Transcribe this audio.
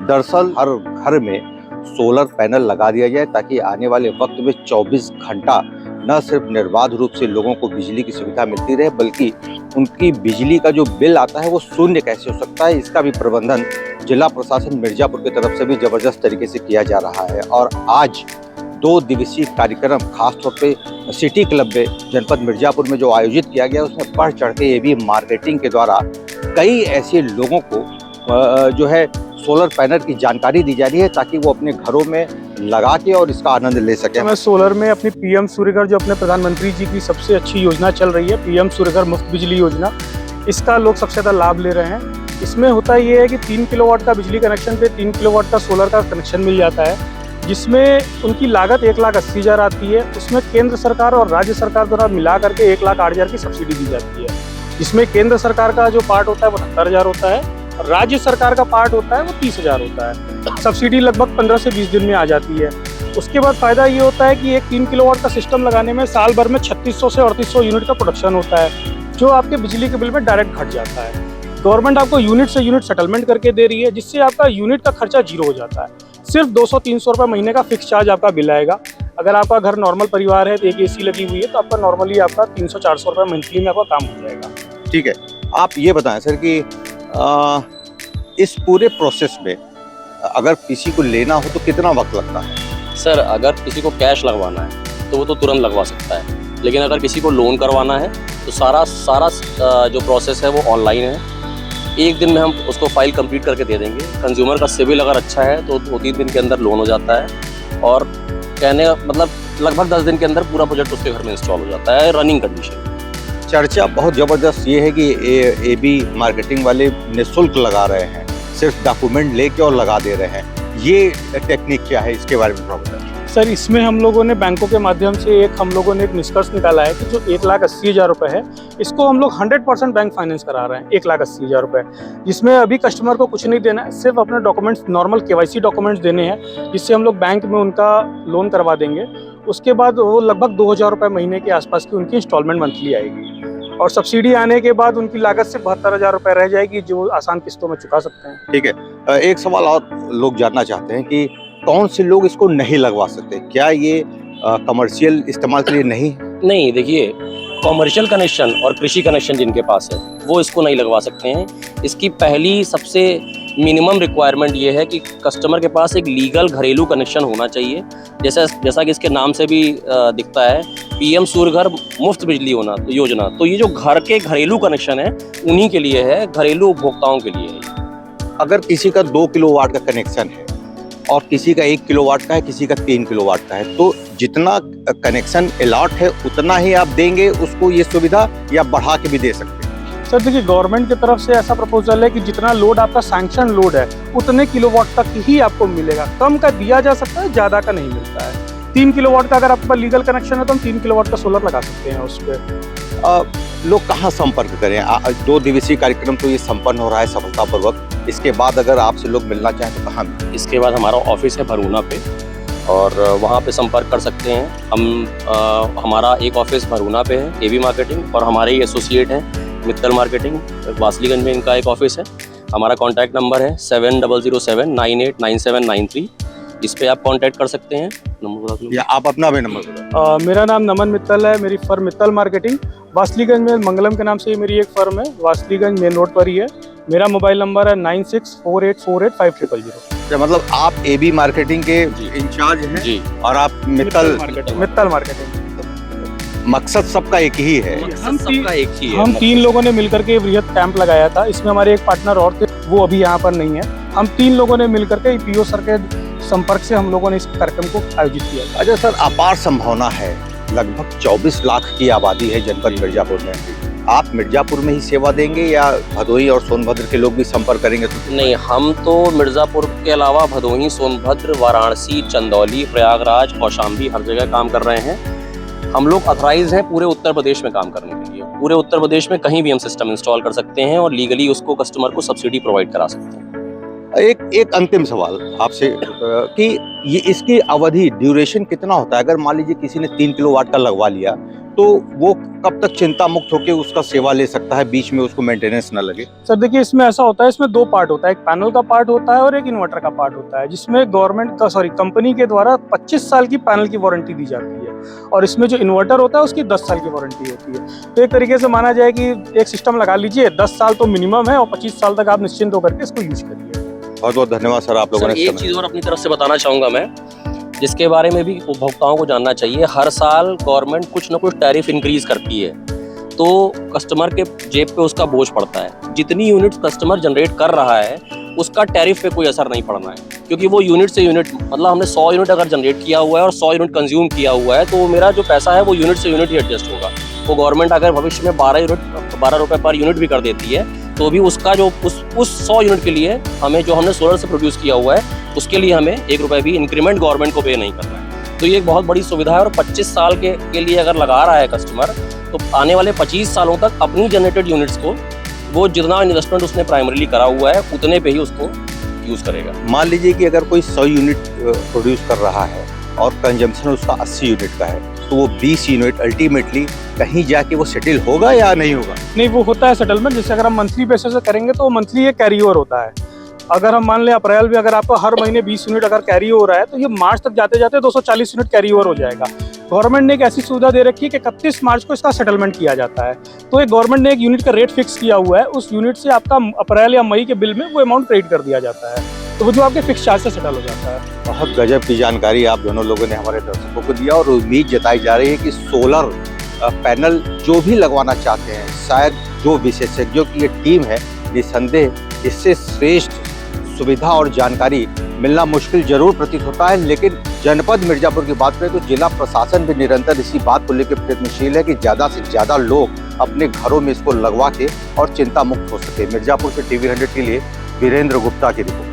दरअसल हर घर में सोलर पैनल लगा दिया जाए ताकि आने वाले वक्त में 24 घंटा न सिर्फ निर्बाध रूप से लोगों को बिजली की सुविधा मिलती रहे, बल्कि उनकी बिजली का जो बिल आता है वो शून्य कैसे हो सकता है, इसका भी प्रबंधन जिला प्रशासन मिर्जापुर की तरफ से भी जबरदस्त तरीके से किया जा रहा है। और आज 2 दिवसीय कार्यक्रम खासतौर पे सिटी क्लब में जनपद मिर्जापुर में जो आयोजित किया गया, उसमें बढ़ चढ़ के एबी मार्केटिंग के द्वारा कई ऐसे लोगों को जो है सोलर पैनल की जानकारी दी जा रही है ताकि वो अपने घरों में लगा के और इसका आनंद ले सके। मैं सोलर में अपनी पीएम सूर्यघर, जो अपने प्रधानमंत्री जी की सबसे अच्छी योजना चल रही है, पीएम सूर्यघर मुफ्त बिजली योजना, इसका लोग सबसे ज़्यादा लाभ ले रहे हैं। इसमें होता ये है कि 3 किलोवाट का बिजली कनेक्शन पे 3 किलोवाट का सोलर का कनेक्शन मिल जाता है, जिसमें उनकी लागत 1,80,000 आती है। उसमें केंद्र सरकार और राज्य सरकार द्वारा मिला करके 1,08,000 की सब्सिडी दी जाती है, जिसमें केंद्र सरकार का जो पार्ट होता है वो 78,000 होता है, राज्य सरकार का पार्ट होता है वो 30,000 होता है। सब्सिडी लगभग 15 से 20 दिन में आ जाती है। उसके बाद फ़ायदा ये होता है कि एक 3 किलोवाट का सिस्टम लगाने में साल भर में 3600 से 3800 यूनिट का प्रोडक्शन होता है, जो आपके बिजली के बिल में डायरेक्ट घट जाता है। गवर्नमेंट आपको यूनिट से यूनिट सेटलमेंट करके दे रही है, जिससे आपका यूनिट का खर्चा 0 हो जाता है। सिर्फ 200-300 रुपये महीने का फिक्स चार्ज आपका बिल आएगा। अगर आपका घर नॉर्मल परिवार है तो एक AC लगी हुई है तो आपका नॉर्मली आपका 300-400 रुपये मंथली में आपका काम हो जाएगा। ठीक है, आप ये बताएं सर कि इस पूरे प्रोसेस में अगर किसी को लेना हो तो कितना वक्त लगता है? सर, अगर किसी को कैश लगवाना है तो वो तो तुरंत लगवा सकता है, लेकिन अगर किसी को लोन करवाना है तो सारा जो प्रोसेस है वो ऑनलाइन है। 1 दिन में हम उसको फाइल कंप्लीट करके दे देंगे। कंज्यूमर का सिविल अगर अच्छा है तो 2-3 दिन के अंदर लोन हो जाता है, और कहने का मतलब लगभग 10 दिन के अंदर पूरा प्रोजेक्ट उसके घर में इंस्टॉल हो जाता है रनिंग कंडीशन। चर्चा बहुत ज़बरदस्त ये है कि एबी मार्केटिंग वाले निःशुल्क लगा रहे हैं, सिर्फ डॉक्यूमेंट लेके और लगा दे रहे हैं। ये टेक्निक क्या है, इसके बारे में थोड़ा बताएं। सर, इसमें हम लोगों ने बैंकों के माध्यम से हम लोगों ने एक निष्कर्ष निकाला है कि जो 1,80,000 रुपये है, इसको हम लोग 100% बैंक फाइनेंस करा रहे हैं। 1,80,000 रुपये, जिसमें अभी कस्टमर को कुछ नहीं देना है, सिर्फ अपने डॉक्यूमेंट्स, नॉर्मल KYC डॉक्यूमेंट्स देने हैं, जिससे हम लोग बैंक में उनका लोन करवा देंगे। उसके बाद वो लगभग 2,000 रुपये महीने के आसपास की उनकी इंस्टॉलमेंट मंथली आएगी, और सब्सिडी आने के बाद उनकी लागत सिर्फ 72,000 रुपये रह जाएगी, जो आसान किस्तों में चुका सकते हैं। ठीक है, एक सवाल और लोग जानना चाहते हैं कि कौन से लोग इसको नहीं लगवा सकते? क्या ये कमर्शियल इस्तेमाल के लिए नहीं? नहीं, देखिए, कॉमर्शियल कनेक्शन और कृषि कनेक्शन जिनके पास है वो इसको नहीं लगवा सकते हैं। इसकी पहली सबसे मिनिमम रिक्वायरमेंट ये है कि कस्टमर के पास एक लीगल घरेलू कनेक्शन होना चाहिए। जैसा कि इसके नाम से भी दिखता है, पीएम सूर्यघर मुफ्त बिजली योजना, तो ये जो घर के घरेलू कनेक्शन है उन्हीं के लिए है, घरेलू उपभोक्ताओं के लिए है। अगर किसी का 2 किलोवाट का कनेक्शन है और किसी का 1 किलोवाट का है, किसी का 3 किलोवाट का है, तो जितना कनेक्शन अलॉट है उतना ही आप देंगे उसको ये सुविधा, या बढ़ा के भी दे सकते हैं? सर देखिए, गवर्नमेंट की तरफ से ऐसा प्रपोजल है कि जितना लोड आपका सैंक्शन लोड है उतने किलोवाट तक ही आपको मिलेगा। कम का दिया जा सकता है, ज़्यादा का नहीं मिलता है। 3 किलोवाट का अगर आपके पास लीगल कनेक्शन है तो हम 3 किलोवाट का सोलर लगा सकते हैं उस पर। लोग कहाँ संपर्क करें? 2 दिवसीय कार्यक्रम तो ये संपन्न हो रहा है सफलतापूर्वक। इसके बाद अगर आपसे लोग मिलना चाहें तो कहाँ मिलें? इसके बाद हमारा ऑफिस है भरूना पे, और वहाँ पे संपर्क कर सकते हैं। हमारा एक ऑफिस भरूना पे है एबी मार्केटिंग, और हमारे ही एसोसिएट हैं मित्तल मार्केटिंग, वासलीगंज में इनका एक ऑफिस है। हमारा कॉन्टैक्ट नंबर है 7007989793। इस पे आप कांटेक्ट कर सकते हैं। नंबर, या आप अपना भी नंबर बताओ। मेरा नाम नमन मित्तल है, मेरी फर्म मित्तल मार्केटिंग वासलीगंज में मंगलम के नाम से मेरी एक फर्म है, वासलीगंज मेन रोड पर ही है। मेरा मोबाइल नंबर है 9648485000। मतलब आप एबी मार्केटिंग के इंचार्ज हैं जी, और आप मित्तल मार्केटिंग। मकसद सबका एक ही है। हम सबका एक ही है। हम 3 लोगों ने मिलकर के बृहद कैंप लगाया था। इसमें हमारे एक पार्टनर और थे, वो अभी यहाँ पर नहीं है। हम 3 लोगों ने मिलकर के PO सर के संपर्क से हम लोगों ने इस कार्यक्रम को आयोजित किया। अच्छा सर, अपार संभावना है, लगभग 24 लाख की आबादी है जनपद मिर्जापुर में। आप मिर्जापुर में ही सेवा देंगे या भदोही और सोनभद्र के लोग भी संपर्क करेंगे? तो नहीं, हम तो मिर्जापुर के अलावा भदोही, सोनभद्र, वाराणसी, चंदौली, प्रयागराज, कौशाम्बी हर जगह काम कर रहे हैं। हम लोग अथराइज हैं पूरे उत्तर प्रदेश में काम करने के लिए। पूरे उत्तर प्रदेश में कहीं भी हम सिस्टम इंस्टॉल कर सकते हैं और लीगली उसको कस्टमर को सब्सिडी प्रोवाइड करा सकते हैं। एक अंतिम सवाल आपसे कि ये इसकी अवधि, ड्यूरेशन कितना होता है? अगर मान लीजिए किसी ने 3 किलोवाट का लगवा लिया तो वो कब तक चिंता मुक्त होकर उसका सेवा ले सकता है, बीच में उसको मेंटेनेंस ना लगे? सर देखिए, इसमें ऐसा होता है, इसमें दो पार्ट होता है, एक पैनल का पार्ट होता है और एक इन्वर्टर का पार्ट होता है, जिसमें कंपनी के द्वारा 25 साल की पैनल की वारंटी दी जाती है और इसमें जो इन्वर्टर होता है उसकी 10 साल की वारंटी होती है। तो एक तरीके से माना जाए कि एक सिस्टम लगा लीजिए, 10 साल तो मिनिमम है और 25 साल तक आप निश्चिंत होकर के इसको यूज करिए। बहुत बहुत धन्यवाद सर, आप लोगों सर ने एक चीज़ और अपनी तरफ से बताना चाहूँगा मैं, जिसके बारे में भी उपभोक्ताओं को जानना चाहिए। हर साल गवर्नमेंट कुछ ना कुछ टैरिफ इंक्रीज करती है, तो कस्टमर के जेब पे उसका बोझ पड़ता है। जितनी यूनिट्स कस्टमर जनरेट कर रहा है उसका टैरिफ पे कोई असर नहीं पड़ना है, क्योंकि वो यूनिट से यूनिट, मतलब हमने 100 यूनिट अगर जनरेट किया हुआ है और 100 यूनिट कंज्यूम किया हुआ है, तो मेरा जो पैसा है वो यूनिट से यूनिट ही एडजस्ट होगा। वो गवर्नमेंट अगर भविष्य में 12 रुपये पर यूनिट भी कर देती है, तो भी उसका जो उस 100 यूनिट के लिए हमें, जो हमने सोलर से प्रोड्यूस किया हुआ है, उसके लिए हमें 1 रुपये भी इंक्रीमेंट गवर्नमेंट को पे नहीं करना है। तो ये एक बहुत बड़ी सुविधा है और 25 साल के लिए अगर लगा रहा है कस्टमर, तो आने वाले 25 सालों तक अपनी जनरेटेड यूनिट्स को, वो जितना इन्वेस्टमेंट उसने प्राइमरीली करा हुआ है उतने पे ही उसको यूज़ करेगा। मान लीजिए कि अगर कोई 100 यूनिट प्रोड्यूस कर रहा है और कंजम्पशन उसका 80 यूनिट का है, तो वो 20 यूनिट अल्टीमेटली कहीं जाके वो सेटल होगा या नहीं होगा? नहीं, वो होता है सेटलमेंट। जैसे अगर हम मंथली बेसिस से करेंगे तो मंथली एक कैरी ओवर होता है। अगर हम मान लें अप्रैल में अगर आपका हर महीने 20 यूनिट अगर कैरी हो रहा है, तो ये मार्च तक जाते जाते 240 यूनिट कैरी ओवर हो जाएगा। गवर्नमेंट ने एक ऐसी सुविधा दे रखी है कि 31 मार्च को इसका सेटलमेंट किया जाता है। तो एक गवर्नमेंट ने एक यूनिट का रेट फिक्स किया हुआ है, उस यूनिट से आपका अप्रैल या मई के बिल में वो अमाउंट क्रेडिट कर दिया जाता है, तो वो जो आपके फिक्स चार्ज से सेटल हो जाता है। बहुत गजब की जानकारी आप दोनों लोगों ने हमारे दर्शकों को दिया और उम्मीद जताई जा रही है कि सोलर पैनल जो भी लगवाना चाहते हैं, शायद जो विशेषज्ञों की ये टीम है, निसंदेह इससे श्रेष्ठ सुविधा और जानकारी मिलना मुश्किल जरूर प्रतीत होता है। लेकिन जनपद मिर्जापुर की बात करें तो जिला प्रशासन भी निरंतर इसी बात को लेकर प्रयत्नशील है कि ज़्यादा से ज़्यादा लोग अपने घरों में इसको लगवा के और चिंता मुक्त हो सके। मिर्जापुर से TV 100 के लिए वीरेंद्र गुप्ता की रिपोर्ट।